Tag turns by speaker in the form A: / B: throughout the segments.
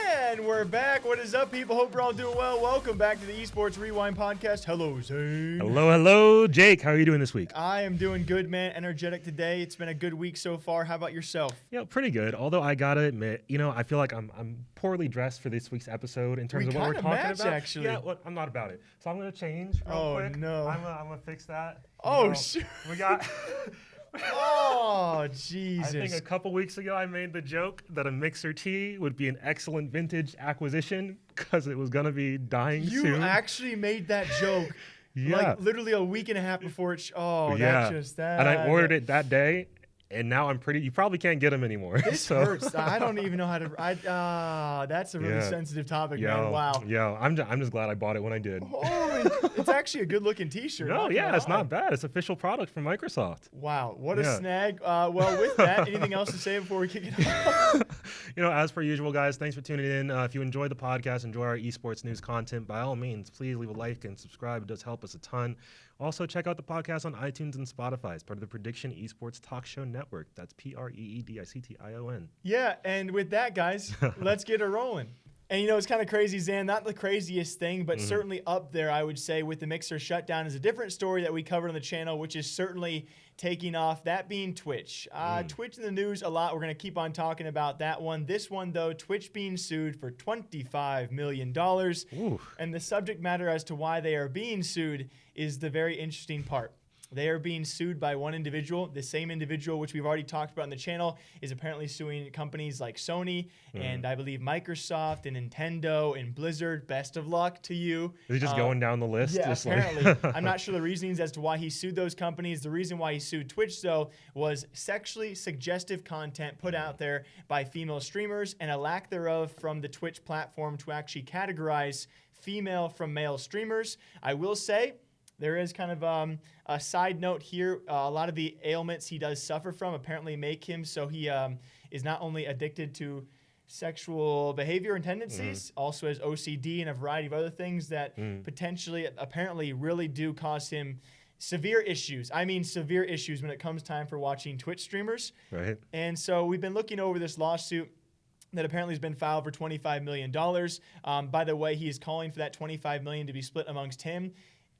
A: And we're back. What is up, people? Hope we're all doing well. Welcome back to the Esports Rewind podcast. Hello, Zane.
B: Hello, Jake. How are you doing this week?
A: I am doing good, man. Energetic today. It's been a good week so far. How about yourself?
B: Yeah, pretty good. Although I gotta admit, I feel like I'm poorly dressed for this week's episode in terms of what we're talking about.
A: Actually.
B: Yeah, I'm not about it. So I'm gonna change real quick.
A: No.
B: I'm gonna fix that.
A: Shoot.
B: We got.
A: Oh, Jesus.
B: I think a couple weeks ago I made the joke that a Mixer T would be an excellent vintage acquisition because it was going to be dying soon.
A: You actually made that joke.
B: Yeah.
A: Like literally a week and a half before it. That.
B: And I ordered it that day. And now you probably can't get them anymore.
A: This hurts. I don't even know how to. That's a really sensitive topic, man. Wow.
B: Yeah, I'm just glad I bought it when I did.
A: Holy, it's actually a good looking t-shirt.
B: No, it's not bad. It's official product from Microsoft.
A: Wow, what a snag. Well, with that, anything else to say before we kick it off?
B: As per usual, guys, thanks for tuning in. If you enjoy the podcast, enjoy our esports news content, by all means, please leave a like and subscribe. It does help us a ton. Also, check out the podcast on iTunes and Spotify. It's part of the Prediction Esports Talk Show Network. That's PREEDICTION.
A: Yeah, and with that, guys, let's get it rolling. And, it's kind of crazy, Zan. Not the craziest thing, but certainly up there, I would say, with the Mixer shutdown is a different story that we covered on the channel, which is certainly taking off, that being Twitch. Twitch in the news a lot. We're going to keep on talking about that one. This one, though, Twitch being sued for $25 million.
B: Ooh.
A: And the subject matter as to why they are being sued is the very interesting part. They are being sued by one individual. The same individual, which we've already talked about on the channel, is apparently suing companies like Sony and I believe Microsoft and Nintendo and Blizzard. Best of luck to you.
B: Is he just going down the list?
A: Yeah, apparently. I'm not sure the reasonings as to why he sued those companies. The reason why he sued Twitch, though, was sexually suggestive content put out there by female streamers and a lack thereof from the Twitch platform to actually categorize female from male streamers. I will say, there is kind of a side note here. A lot of the ailments he does suffer from apparently make him so he is not only addicted to sexual behavior and tendencies, also has OCD and a variety of other things that potentially, apparently, really do cause him severe issues. I mean severe issues when it comes time for watching Twitch streamers.
B: Right.
A: And so we've been looking over this lawsuit that apparently has been filed for $25 million. By the way, he is calling for that $25 million to be split amongst him,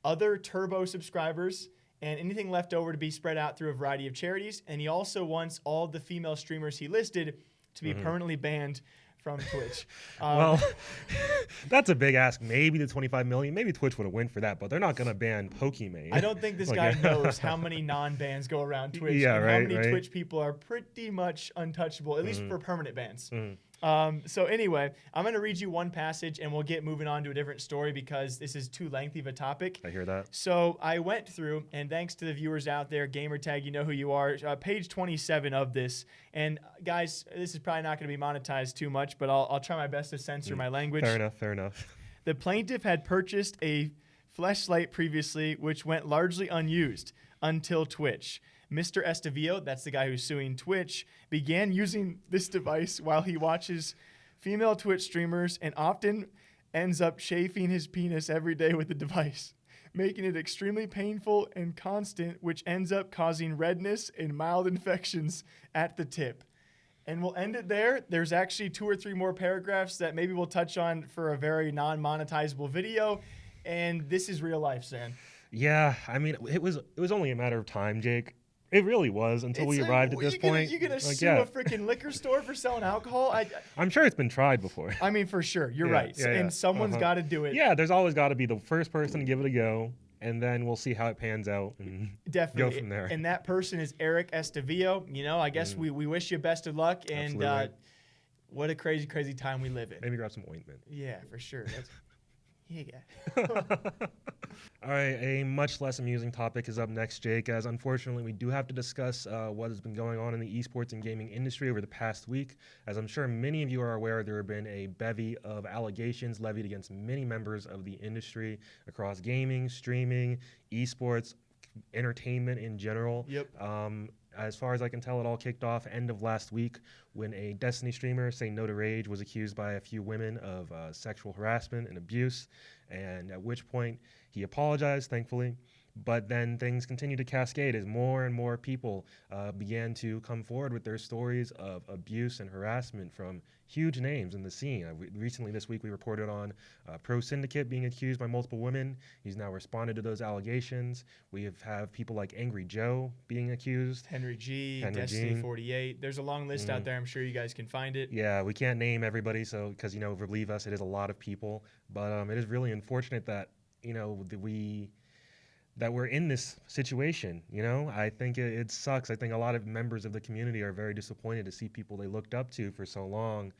A: other Turbo subscribers, and anything left over to be spread out through a variety of charities. And he also wants all the female streamers he listed to be permanently banned from Twitch.
B: Well, that's a big ask. Maybe the $25 million. Maybe Twitch would have went for that, but they're not going to ban Pokimane.
A: I don't think this guy knows how many non-bans go around Twitch and how many Twitch people are pretty much untouchable, at least for permanent bans. So anyway, I'm going to read you one passage and we'll get moving on to a different story because this is too lengthy of a topic.
B: I hear that.
A: So I went through, and thanks to the viewers out there, gamertag, you know who you are, page 27 of this. And guys, this is probably not going to be monetized too much, but I'll try my best to censor my language.
B: Fair enough.
A: The plaintiff had purchased a fleshlight previously, which went largely unused until Twitch. Mr. Estevillo, that's the guy who's suing Twitch, began using this device while he watches female Twitch streamers and often ends up chafing his penis every day with the device, making it extremely painful and constant, which ends up causing redness and mild infections at the tip. And we'll end it there. There's actually 2 or 3 more paragraphs that maybe we'll touch on for a very non-monetizable video. And this is real life, Sam.
B: Yeah, I mean, it was only a matter of time, Jake. It really was until we arrived at this point.
A: You're going to sue a freaking liquor store for selling alcohol?
B: I'm sure it's been tried before.
A: I mean, for sure. You're right.
B: Yeah,
A: and someone's got to do it.
B: Yeah, there's always got to be the first person to give it a go, and then we'll see how it pans out and
A: definitely
B: go from there.
A: And that person is Eric Estevillo. I guess we wish you best of luck. And what a crazy, crazy time we live in.
B: Maybe grab some ointment.
A: Yeah, for sure. Yeah.
B: All right, a much less amusing topic is up next, Jake, as unfortunately we do have to discuss what has been going on in the esports and gaming industry over the past week. As I'm sure many of you are aware, there have been a bevy of allegations levied against many members of the industry across gaming, streaming, esports, entertainment in general.
A: Yep.
B: As far as I can tell, it all kicked off end of last week when a Destiny streamer, Say No to Rage, was accused by a few women of sexual harassment and abuse, and at which point he apologized, thankfully, But then things continue to cascade as more and more people began to come forward with their stories of abuse and harassment from huge names in the scene. Recently this week we reported on Pro Syndicate being accused by multiple women. He's now responded to those allegations. We have people like Angry Joe being accused.
A: Henry G, Destiny 48. There's a long list out there. I'm sure you guys can find it.
B: Yeah, we can't name everybody, so because believe us, it is a lot of people. But it is really unfortunate that that we're in this situation. I think it sucks. I think a lot of members of the community are very disappointed to see people they looked up to for so long,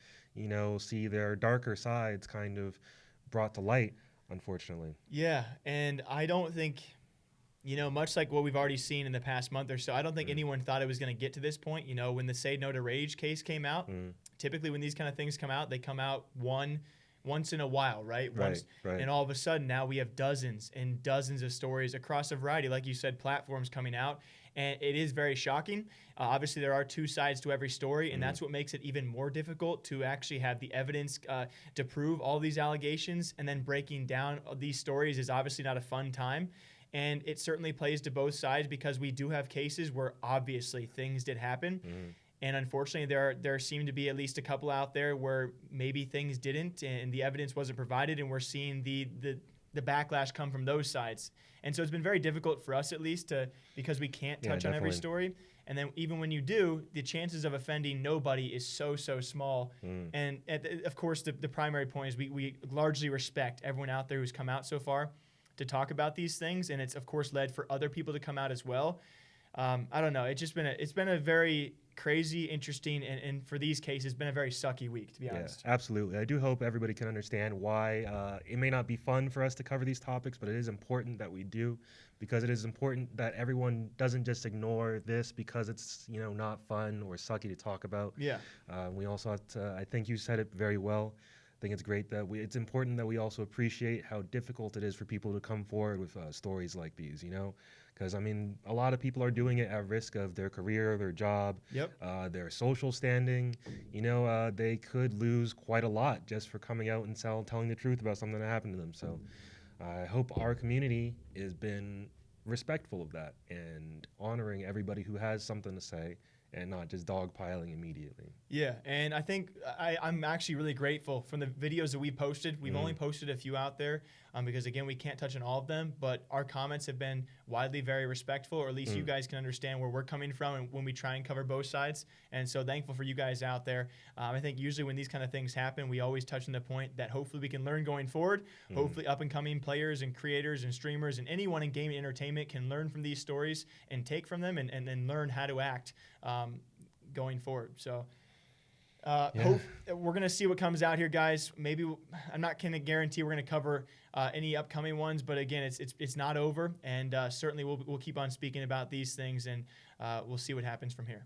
B: see their darker sides kind of brought to light, unfortunately.
A: Yeah, and I don't think, much like what we've already seen in the past month or so, I don't think anyone thought it was going to get to this point. When the Say No to Rage case came out, typically when these kind of things come out, they come out once in a while, right?
B: Right.
A: And all of a sudden now we have dozens and dozens of stories across a variety, like you said, platforms coming out. And it is very shocking. Obviously, there are two sides to every story, and that's what makes it even more difficult to actually have the evidence to prove all these allegations. And then breaking down these stories is obviously not a fun time. And it certainly plays to both sides because we do have cases where obviously things did happen. And unfortunately, there seem to be at least a couple out there where maybe things didn't and the evidence wasn't provided, and we're seeing the backlash come from those sides. And so it's been very difficult for us, at least, because we can't touch on every story. And then even when you do, the chances of offending nobody is so small. And of course, the primary point is we largely respect everyone out there who's come out so far to talk about these things, and it's of course led for other people to come out as well. I don't know. It's been a very crazy, interesting, and for these cases, been a very sucky week, to be honest.
B: Yeah, absolutely. I do hope everybody can understand why it may not be fun for us to cover these topics, but it is important that we do, because it is important that everyone doesn't just ignore this because it's not fun or sucky to talk about.
A: Yeah.
B: We also have to, I think you said it very well. I think it's great that it's important that we also appreciate how difficult it is for people to come forward with stories like these, because a lot of people are doing it at risk of their career, their job, their social standing. They could lose quite a lot just for coming out and telling the truth about something that happened to them. So I hope our community has been respectful of that and honoring everybody who has something to say and not just dogpiling immediately.
A: Yeah, and I think I'm actually really grateful from the videos that we posted. We've only posted a few out there because, again, we can't touch on all of them, but our comments have been widely very respectful, or at least you guys can understand where we're coming from and when we try and cover both sides. And so thankful for you guys out there. I think usually when these kind of things happen, we always touch on the point that hopefully we can learn going forward. Hopefully up-and-coming players and creators and streamers and anyone in gaming entertainment can learn from these stories and take from them and then learn how to act going forward. So hope we're going to see what comes out here, guys. Maybe I'm not going to guarantee we're going to cover any upcoming ones, but again, it's not over, and certainly we'll keep on speaking about these things, and we'll see what happens from here.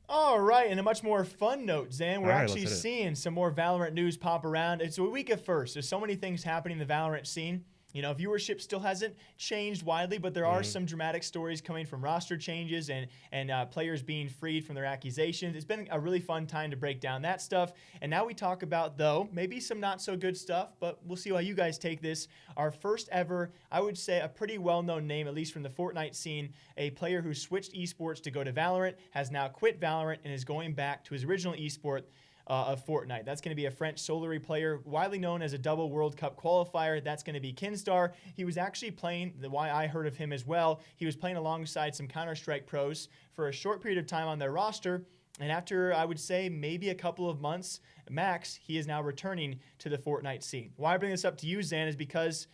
A: All right, and a much more fun note, Zan. We're actually seeing some more Valorant news pop around. It's a week of firsts. There's so many things happening in the Valorant scene. Viewership still hasn't changed widely, but there are some dramatic stories coming from roster changes and players being freed from their accusations. It's been a really fun time to break down that stuff. And now we talk about, though, maybe some not so good stuff, but we'll see how you guys take this. Our first ever, I would say, a pretty well-known name, at least from the Fortnite scene, a player who switched esports to go to Valorant, has now quit Valorant and is going back to his original esport of Fortnite. That's going to be a French Solary player, widely known as a double World Cup qualifier. That's going to be Kinstar. He was actually playing, why I heard of him as well, he was playing alongside some Counter-Strike pros for a short period of time on their roster. And after, I would say, maybe a couple of months max, he is now returning to the Fortnite scene. Why I bring this up to you, Zan, is because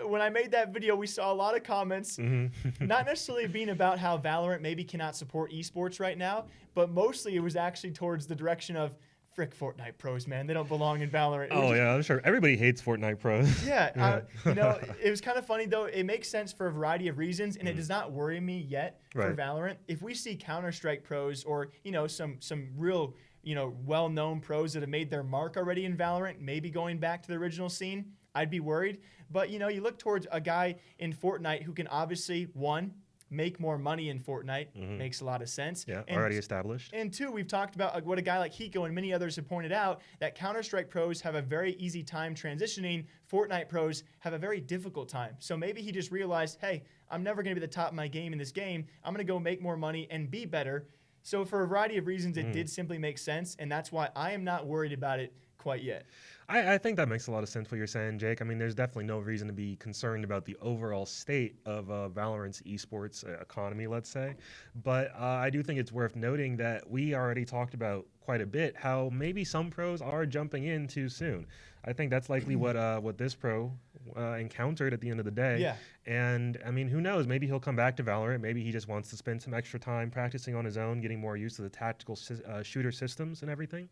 A: when I made that video, we saw a lot of comments, not necessarily being about how Valorant maybe cannot support esports right now, but mostly it was actually towards the direction of, frick Fortnite pros, man. They don't belong in Valorant.
B: Yeah, I'm sure. Everybody hates Fortnite pros.
A: Yeah. It was kind of funny, though. It makes sense for a variety of reasons, and it does not worry me yet for Valorant. If we see Counter-Strike pros or, some real, well-known pros that have made their mark already in Valorant, maybe going back to the original scene, I'd be worried. But, you look towards a guy in Fortnite who can obviously, one, make more money in Fortnite. Makes a lot of sense.
B: Yeah,
A: And
B: already established.
A: And two, we've talked about what a guy like Hiko and many others have pointed out, that Counter-Strike pros have a very easy time transitioning. Fortnite pros have a very difficult time. So maybe he just realized, hey, I'm never going to be the top of my game in this game. I'm going to go make more money and be better. So for a variety of reasons, it did simply make sense, and that's why I am not worried about it quite yet.
B: I think that makes a lot of sense what you're saying, Jake. I mean, there's definitely no reason to be concerned about the overall state of Valorant's esports economy, let's say. But I do think it's worth noting that we already talked about quite a bit how maybe some pros are jumping in too soon. I think that's likely what this pro encountered at the end of the day.
A: Yeah.
B: And, I mean, who knows? Maybe he'll come back to Valorant. Maybe he just wants to spend some extra time practicing on his own, getting more used to the tactical shooter systems and everything.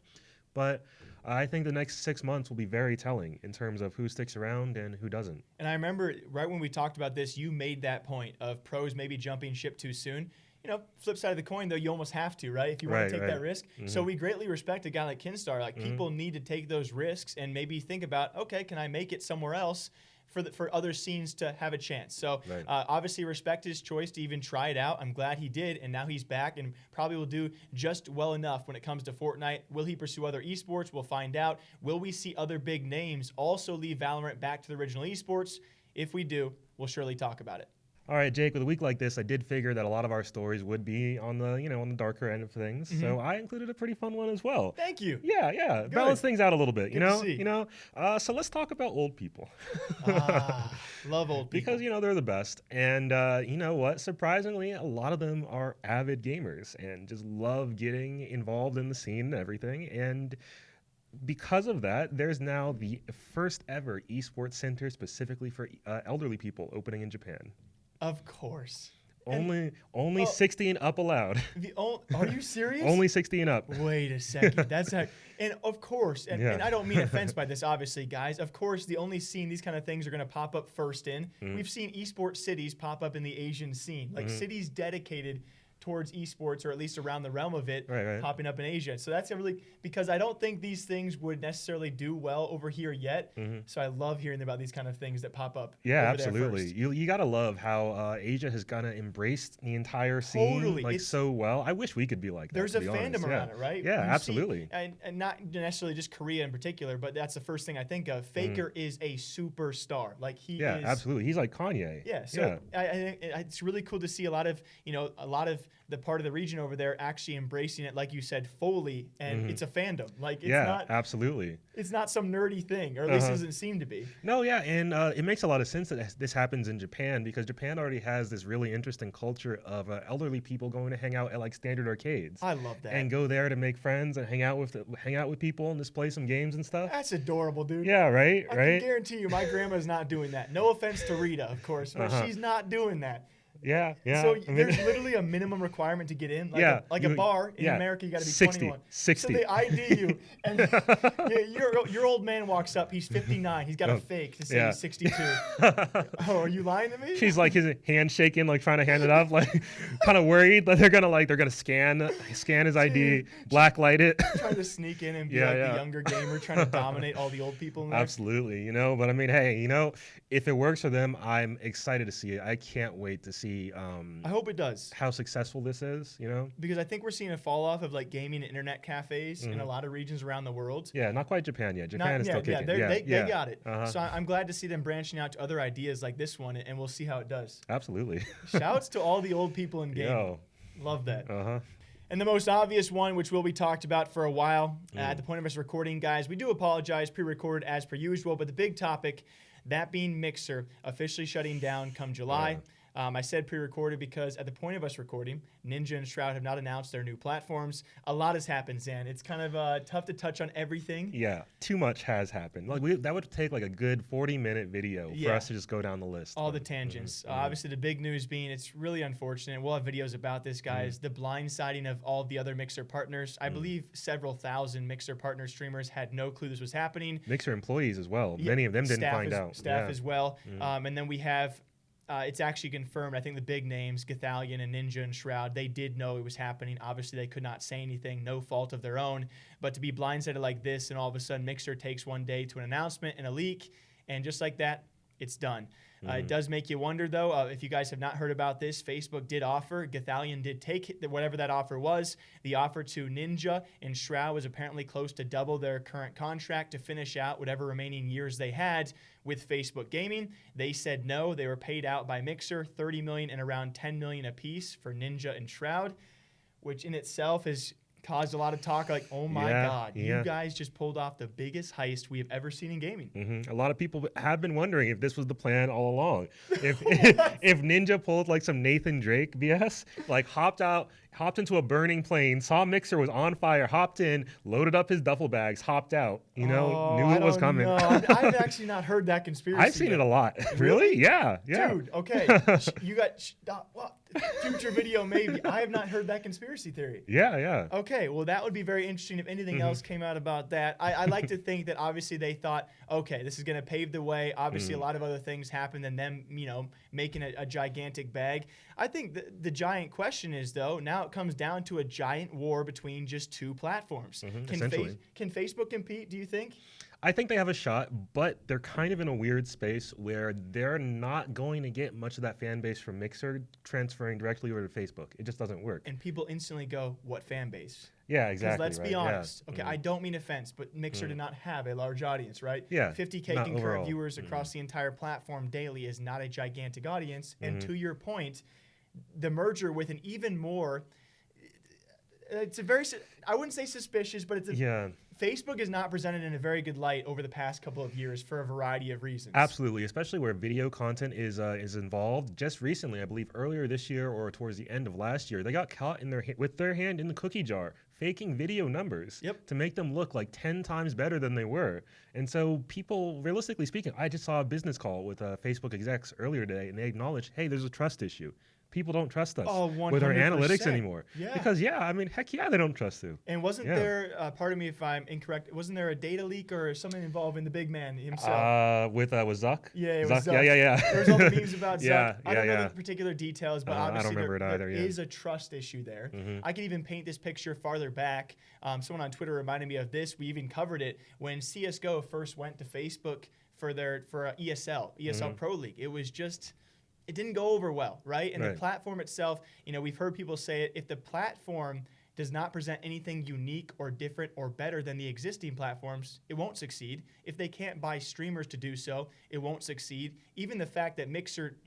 B: But I think the next 6 months will be very telling in terms of who sticks around and who doesn't.
A: And I remember right when we talked about this, you made that point of pros maybe jumping ship too soon. You know, flip side of the coin, though, you almost have to, right? If you want to take that risk. So we greatly respect a guy like Kinstar. Like, people need to take those risks and maybe think about, okay, can I make it somewhere else for other scenes to have a chance? So obviously respect his choice to even try it out. I'm glad he did, and now he's back and probably will do just well enough when it comes to Fortnite. Will he pursue other esports? We'll find out. Will we see other big names also leave Valorant back to the original esports? If we do, we'll surely talk about it.
B: All right, Jake, with a week like this, I did figure that a lot of our stories would be on the, on the darker end of things. So I included a pretty fun one as well.
A: Thank you.
B: Yeah.
A: Good.
B: Balance things out a little bit,
A: Good to see.
B: So let's talk about old people.
A: Love old people.
B: Because, they're the best. And you know what? Surprisingly, a lot of them are avid gamers and just love getting involved in the scene and everything. And because of that, there's now the first ever esports center specifically for elderly people opening in Japan.
A: Of course.
B: Only 60 and up allowed.
A: Are you serious?
B: Only 60 and up.
A: Wait a second. And of course, and I don't mean offense by this, obviously, guys. Of course, the only scene these kind of things are going to pop up first in. We've seen esports cities pop up in the Asian scene, like cities dedicated towards esports, or at least around the realm of it, popping up in Asia. So that's because I don't think these things would necessarily do well over here yet. So I love hearing about these kind of things that pop up.
B: Yeah, absolutely. You gotta love how Asia has kind of embraced the entire scene so well. I wish we could be like that.
A: There's a fandom around it, right?
B: Yeah, absolutely.
A: And not necessarily just Korea in particular, but that's the first thing I think of. Faker is a superstar. Like he is.
B: Yeah, absolutely. He's like Kanye.
A: Yeah. So I think it's really cool to see a lot of the part of the region over there actually embracing it, like you said, fully, and it's a fandom. Like it's not
B: absolutely.
A: It's not some nerdy thing, or at least it doesn't seem to be.
B: No, yeah, and it makes a lot of sense that this happens in Japan because Japan already has this really interesting culture of elderly people going to hang out at like standard arcades.
A: I love that.
B: And go there to make friends and hang out with people and just play some games and stuff.
A: That's adorable, dude.
B: Yeah, right.
A: I can guarantee you, my grandma's not doing that. No offense to Rita, of course, but she's not doing that.
B: Yeah.
A: So there's literally a minimum requirement to get in. Like a bar in America, you got to be 21.
B: 60.
A: So they ID you, and your old man walks up. He's 59. He's got a fake to say he's 62. Oh, are you lying to me?
B: She's like his hand shaking, like trying to hand it up, like kind of worried that they're gonna scan his ID, blacklight it.
A: Trying to sneak in and be the younger gamer, trying to dominate all the old people in there.
B: Absolutely, But I mean, hey, if it works for them, I'm excited to see it. I can't wait to see.
A: I hope it does.
B: How successful this is,
A: Because I think we're seeing a fall off of like gaming and internet cafes in a lot of regions around the world.
B: Yeah, not quite Japan yet. Japan is still kicking.
A: They got it. So I'm glad to see them branching out to other ideas like this one, and we'll see how it does.
B: Absolutely.
A: Shouts to all the old people in gaming.
B: Yo.
A: Love that. And the most obvious one, which will be talked about for a while, at the point of us recording, guys, we do apologize, pre-recorded as per usual, but the big topic, that being Mixer, officially shutting down come July. I said pre-recorded because at the point of us recording, Ninja and Shroud have not announced their new platforms. A lot has happened, Zan. It's kind of tough to touch on everything.
B: Yeah, too much has happened. Like that would take like a good 40-minute video for us to just go down the list.
A: All the tangents. Obviously, the big news being it's really unfortunate. We'll have videos about this, guys. The blindsiding of all the other Mixer partners. I believe several thousand Mixer partner streamers had no clue this was happening.
B: Mixer employees as well. Many of them didn't find out.
A: Staff as well. And then we have... it's actually confirmed. I think the big names, Gathalion and Ninja and Shroud, they did know it was happening. Obviously, they could not say anything, no fault of their own. But to be blindsided like this, and all of a sudden Mixer takes one day to an announcement and a leak, and just like that, it's done. It does make you wonder, though, if you guys have not heard about this, Facebook did offer, Gothalion did take whatever that offer was. The offer to Ninja and Shroud was apparently close to double their current contract to finish out whatever remaining years they had with Facebook Gaming. They said no. They were paid out by Mixer, $30 million and around $10 million apiece for Ninja and Shroud, which in itself has caused a lot of talk, like, oh my God, you guys just pulled off the biggest heist we have ever seen in gaming.
B: A lot of people have been wondering if this was the plan all along. If Ninja pulled like some Nathan Drake BS, like hopped into a burning plane, saw Mixer was on fire, hopped in, loaded up his duffel bags, hopped out, knew it was coming.
A: I've actually not heard that conspiracy.
B: I've seen it a lot. Really? Yeah.
A: Dude, okay. You got future video maybe. I have not heard that conspiracy theory.
B: Yeah.
A: Okay, well, that would be very interesting if anything else came out about that. I like to think that obviously they thought, okay, this is going to pave the way. Obviously, a lot of other things happened than them, making a gigantic bag. I think the giant question is, though, now it comes down to a giant war between just two platforms. Can Facebook compete, do you think?
B: I think they have a shot, but they're kind of in a weird space where they're not going to get much of that fan base from Mixer transferring directly over to Facebook. It just doesn't work.
A: And people instantly go, what fan base?
B: Yeah, exactly.
A: Let's be honest. Yeah. Okay, I don't mean offense, but Mixer did not have a large audience, right?
B: Yeah.
A: 50K concurrent viewers across the entire platform daily is not a gigantic audience. And to your point, the merger with an even more, it's a very, I wouldn't say suspicious, but it's Facebook is not presented in a very good light over the past couple of years for a variety of reasons.
B: Absolutely, especially where video content is involved. Just recently, I believe earlier this year or towards the end of last year, they got caught with their hand in the cookie jar, faking video numbers to make them look like 10 times better than they were. And so people, realistically speaking, I just saw a business call with Facebook execs earlier today, and they acknowledged, hey, there's a trust issue. People don't trust us with our analytics anymore. Yeah. Because, heck yeah, they don't trust you.
A: And wasn't there, pardon me if I'm incorrect, wasn't there a data leak or something involving the big man himself?
B: With Zuck?
A: Yeah, it was
B: Zuck. Yeah.
A: There was all the memes about Zuck. I don't know the particular details, but obviously there is a trust issue there. I can even paint this picture farther back. Someone on Twitter reminded me of this. We even covered it when CSGO first went to Facebook for ESL Pro League. It was just... it didn't go over well, right? And the platform itself, we've heard people say it, if the platform does not present anything unique or different or better than the existing platforms, it won't succeed. If they can't buy streamers to do so, it won't succeed. Even the fact that Mixer,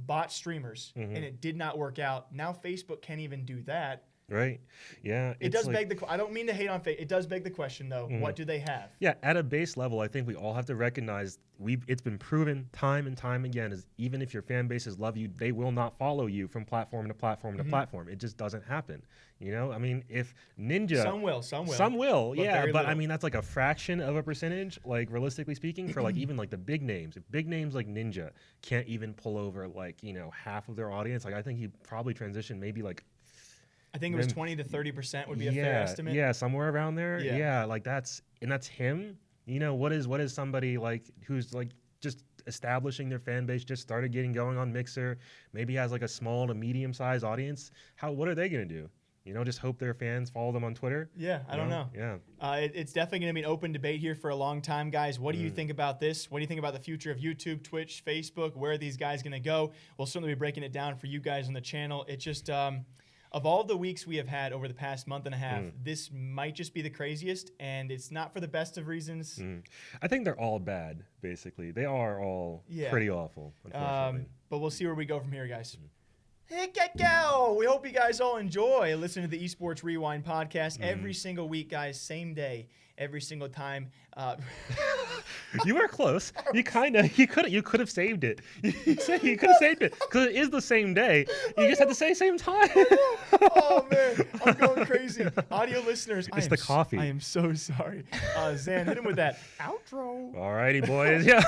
A: bought streamers and it did not work out, now Facebook can't even do that.
B: Right. Yeah.
A: It does beg the. I don't mean to hate on Facebook. It does beg the question, though. What do they have?
B: Yeah. At a base level, I think we all have to recognize it's been proven time and time again is even if your fan bases love you, they will not follow you from platform to platform to platform. It just doesn't happen. I mean, if Ninja, some will, yeah. But I mean, that's like a fraction of a percentage. Like realistically speaking, for like even like the big names, if big names like Ninja can't even pull over like half of their audience, like I think he probably transitioned maybe like.
A: I think it was 20 to 30% would be a fair estimate.
B: Yeah, somewhere around there. Yeah, like that's him. What is somebody like who's like just establishing their fan base, just started getting going on Mixer, maybe has like a small to medium sized audience. What are they gonna do? Just hope their fans follow them on Twitter.
A: Yeah, I don't know.
B: Yeah,
A: it's definitely going to be an open debate here for a long time, guys. What do you think about this? What do you think about the future of YouTube, Twitch, Facebook? Where are these guys going to go? We'll certainly be breaking it down for you guys on the channel. It's just of all the weeks we have had over the past month and a half, this might just be the craziest, and it's not for the best of reasons.
B: I think they're all bad, basically. They are all pretty awful, unfortunately.
A: But we'll see where we go from here, guys. Hey, Gekko! We hope you guys all enjoy listening to the Esports Rewind podcast every single week, guys. Same day, every single time.
B: You were close. You could have saved it. You could have saved it because it is the same day. You just had to say same time.
A: Oh man, I'm going crazy. Audio listeners,
B: it's the coffee.
A: I am so sorry. Zan, hit him with that outro.
B: Alrighty, boys. Yeah.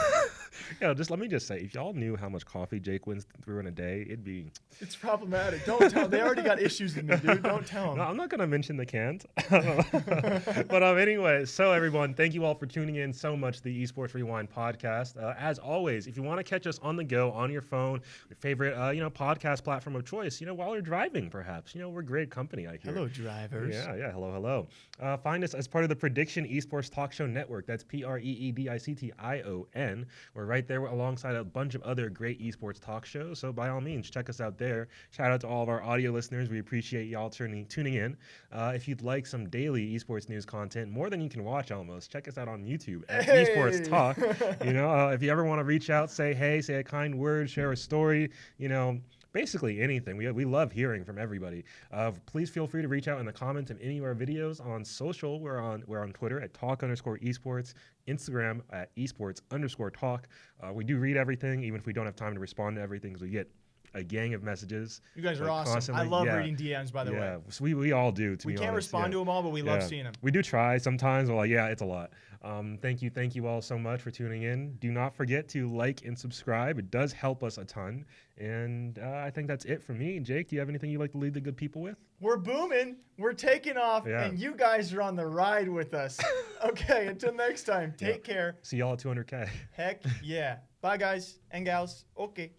B: Let me just say, if y'all knew how much coffee Jake wins through in a day, it'd be.
A: It's problematic. Don't tell. They already got issues with me, dude. Don't tell them.
B: No, I'm not gonna mention the cans. But anyway, so everyone, thank you all for tuning in so much to the Esports Rewind podcast. As always, if you want to catch us on the go on your phone, your favorite podcast platform of choice, while you're driving, perhaps, we're great company. I hear.
A: Hello, drivers.
B: Yeah. Hello. Find us as part of the Prediction Esports Talk Show Network. That's PREEDICTION. We're We're right there alongside a bunch of other great esports talk shows. So by all means, check us out there. Shout out to all of our audio listeners. We appreciate y'all tuning in. If you'd like some daily esports news content, more than you can watch almost, check us out on YouTube at Esports Talk. If you ever want to reach out, say hey, say a kind word, share a story, basically anything. We love hearing from everybody. Please feel free to reach out in the comments of any of our videos on social. We're on Twitter at talk_esports, Instagram at esports_talk. We do read everything, even if we don't have time to respond to everything, because we get a gang of messages.
A: You guys are awesome.
B: Constantly.
A: I love reading DMs, by the way.
B: Yeah, so we all do, to
A: we
B: be
A: can't
B: honest.
A: respond to them all, but we love seeing them.
B: We do try sometimes. Well, it's a lot. Thank you all so much for tuning in. Do not forget to like and subscribe. It does help us a ton. And I think that's it for me. Jake, do you have anything you'd like to leave the good people with?
A: We're booming. We're taking off.
B: Yeah.
A: And you guys are on the ride with us. Okay, until next time, take care.
B: See y'all at 200K.
A: Heck yeah. Bye, guys and gals. Okay.